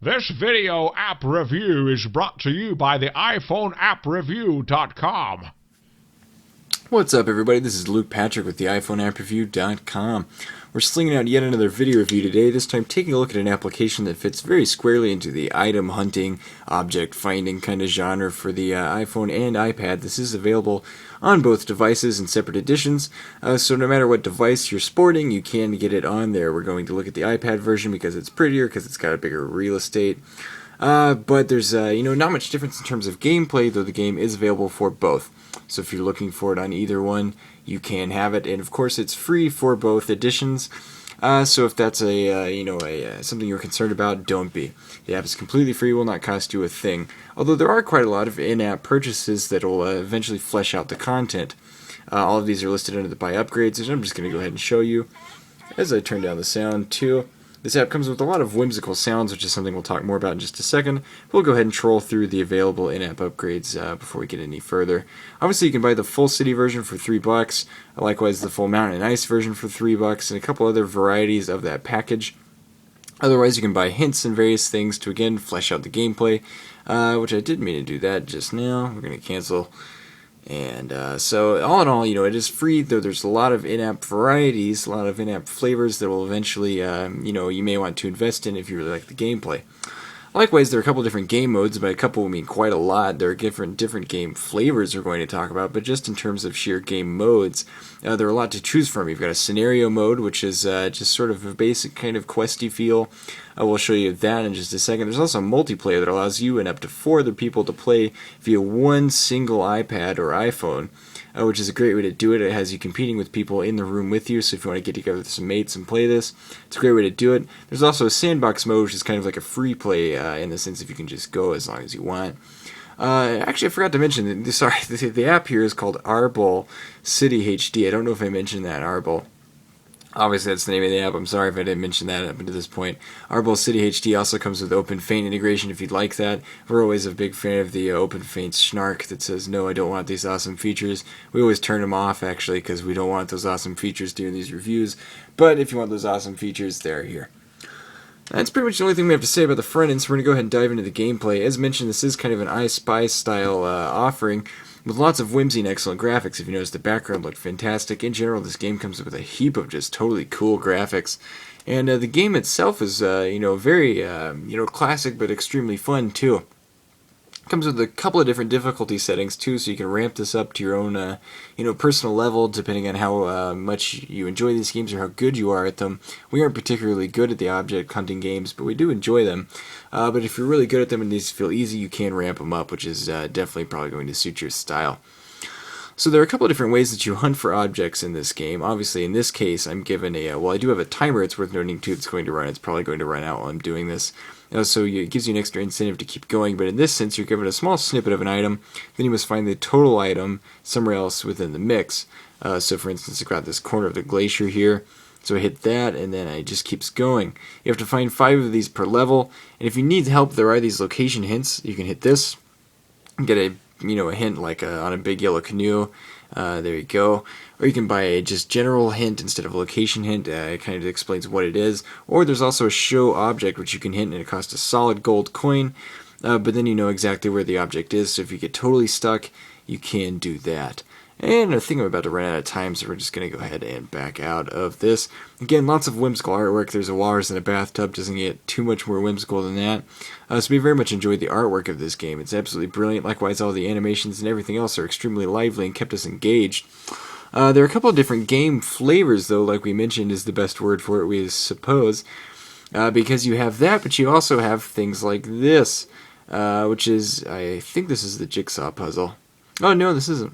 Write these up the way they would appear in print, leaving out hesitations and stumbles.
This video app review is brought to you by the iPhoneAppReview.com. What's up, everybody? This is Luke Patrick with the iPhoneAppReview.com. We're slinging out yet another video review today, this time taking a look at an application that fits very squarely into the item hunting, object finding kind of genre for the iPhone and iPad. This is available on both devices in separate editions, so no matter what device you're sporting, you can get it on there. We're going to look at the iPad version because it's prettier, because it's got a bigger real estate. But there's not much difference in terms of gameplay, though the game is available for both. So if you're looking for it on either one, you can have it, and of course it's free for both editions. So if that's something you're concerned about, don't be. The app is completely free, will not cost you a thing. Although there are quite a lot of in-app purchases that will eventually flesh out the content. All of these are listed under the buy upgrades, and I'm just going to go ahead and show you as I turn down the sound too. This app comes with a lot of whimsical sounds, which is something we'll talk more about in just a second. We'll go ahead and troll through the available in-app upgrades before we get any further. Obviously, you can buy the full city version for $3, likewise the full mountain and ice version for $3, and a couple other varieties of that package. Otherwise, you can buy hints and various things to, again, flesh out the gameplay, which I did mean to do that just now. We're going to cancel. And so all in all, it is free, though there's a lot of in-app varieties, a lot of in-app flavors that will eventually, you may want to invest in if you really like the gameplay. Likewise, there are a couple different game modes. By a couple, we mean quite a lot. There are different game flavors we're going to talk about, but just in terms of sheer game modes, there are a lot to choose from. You've got a scenario mode, which is just sort of a basic kind of questy feel. We'll show you that in just a second. There's also multiplayer that allows you and up to 4 other people to play via one single iPad or iPhone, which is a great way to do it. It has you competing with people in the room with you, so if you want to get together with some mates and play this, it's a great way to do it. There's also a sandbox mode, which is kind of like a free play in the sense if you can just go as long as you want. Actually, I forgot to mention, the app here is called Ahrbol City HD. I don't know if I mentioned that, Ahrbol. Obviously, that's the name of the app. I'm sorry if I didn't mention that up until this point. Ahrbol City HD also comes with OpenFaint integration if you'd like that. We're always a big fan of the OpenFaint snark that says, no, I don't want these awesome features. We always turn them off, actually, because we don't want those awesome features during these reviews. But if you want those awesome features, they're here. That's pretty much the only thing we have to say about the front end, so we're going to go ahead and dive into the gameplay. As mentioned, this is kind of an I Spy style offering, with lots of whimsy and excellent graphics. If you notice, the background looked fantastic. In general, this game comes with a heap of just totally cool graphics. And the game itself is, very, classic but extremely fun, too. It comes with a couple of different difficulty settings, too, so you can ramp this up to your own, personal level, depending on how much you enjoy these games or how good you are at them. We aren't particularly good at the object hunting games, but we do enjoy them. But if you're really good at them and these feel easy, you can ramp them up, which is definitely probably going to suit your style. So there are a couple of different ways that you hunt for objects in this game. Obviously, in this case, I'm given I do have a timer, it's worth noting too, that's going to run. It's probably going to run out while I'm doing this. So it gives you an extra incentive to keep going, but in this sense, you're given a small snippet of an item, then you must find the total item somewhere else within the mix. So for instance, I've got this corner of the glacier here. So I hit that, and then it just keeps going. You have to find 5 of these per level, and if you need help, there are these location hints. You can hit this, and get a hint like on a big yellow canoe. There you go. Or you can buy a just general hint instead of a location hint. It kind of explains what it is. Or there's also a show object which you can hint, and it costs a solid gold coin. But then you know exactly where the object is. So if you get totally stuck, you can do that. And I think I'm about to run out of time, so we're just going to go ahead and back out of this. Again, lots of whimsical artwork. There's a walrus in a bathtub. Doesn't get too much more whimsical than that. So we very much enjoyed the artwork of this game. It's absolutely brilliant. Likewise, all the animations and everything else are extremely lively and kept us engaged. There are a couple of different game flavors, though, like we mentioned is the best word for it, we suppose. Because you have that, but you also have things like this, which is, I think this is the jigsaw puzzle. Oh, no, this isn't.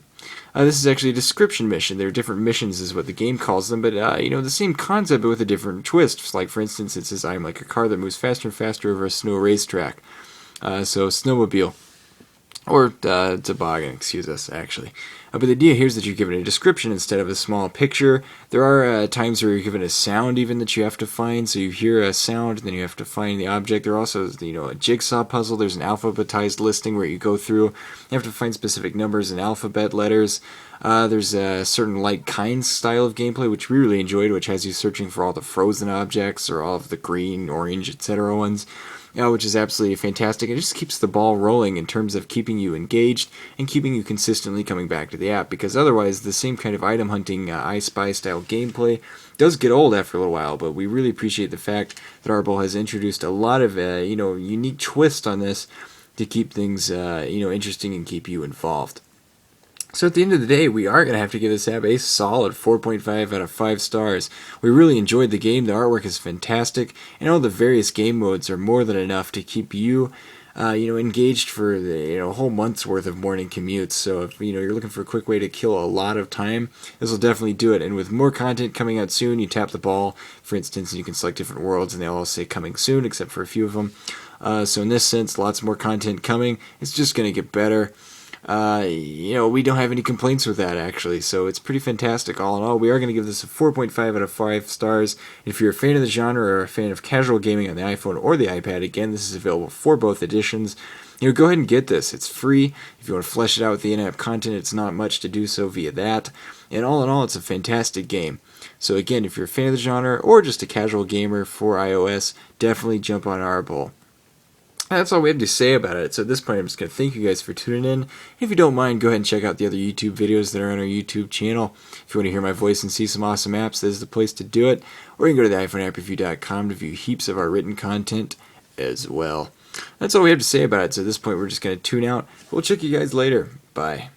This is actually a description mission. There are different missions is what the game calls them, but the same concept but with a different twist. Like, for instance, it says, I'm like a car that moves faster and faster over a snow racetrack. So, snowmobile. Or toboggan, excuse us, actually. But the idea here is that you're given a description instead of a small picture. There are times where you're given a sound even that you have to find. So you hear a sound, and then you have to find the object. There also is, a jigsaw puzzle. There's an alphabetized listing where you go through. You have to find specific numbers and alphabet letters. There's a certain like kind style of gameplay, which we really enjoyed, which has you searching for all the frozen objects or all of the green, orange, etc. ones. which is absolutely fantastic. It just keeps the ball rolling in terms of keeping you engaged and keeping you consistently coming back to the app, because otherwise the same kind of item hunting I Spy style gameplay does get old after a little while. But we really appreciate the fact that Ahrbol has introduced a lot of unique twists on this to keep things interesting and keep you involved. So at the end of the day, we are going to have to give this app a solid 4.5 out of 5 stars. We really enjoyed the game. The artwork is fantastic, and all the various game modes are more than enough to keep you, engaged for the whole month's worth of morning commutes. So if you're looking for a quick way to kill a lot of time, this will definitely do it. And with more content coming out soon, you tap the ball, for instance, and you can select different worlds, and they'll all say coming soon, except for a few of them. So in this sense, lots more content coming. It's just going to get better. We don't have any complaints with that, actually, so it's pretty fantastic all in all. We are going to give this a 4.5 out of 5 stars. If you're a fan of the genre or a fan of casual gaming on the iPhone or the iPad, again, this is available for both editions. Go ahead and get this. It's free. If you want to flesh it out with the in-app content, it's not much to do so via that. And all in all, it's a fantastic game. So again, if you're a fan of the genre or just a casual gamer for iOS, definitely jump on Ahrbol. That's all we have to say about it. So at this point, I'm just going to thank you guys for tuning in. If you don't mind, go ahead and check out the other YouTube videos that are on our YouTube channel. If you want to hear my voice and see some awesome apps, this is the place to do it. Or you can go to the iPhoneAppReview.com to view heaps of our written content as well. That's all we have to say about it. So at this point, we're just going to tune out. We'll check you guys later. Bye.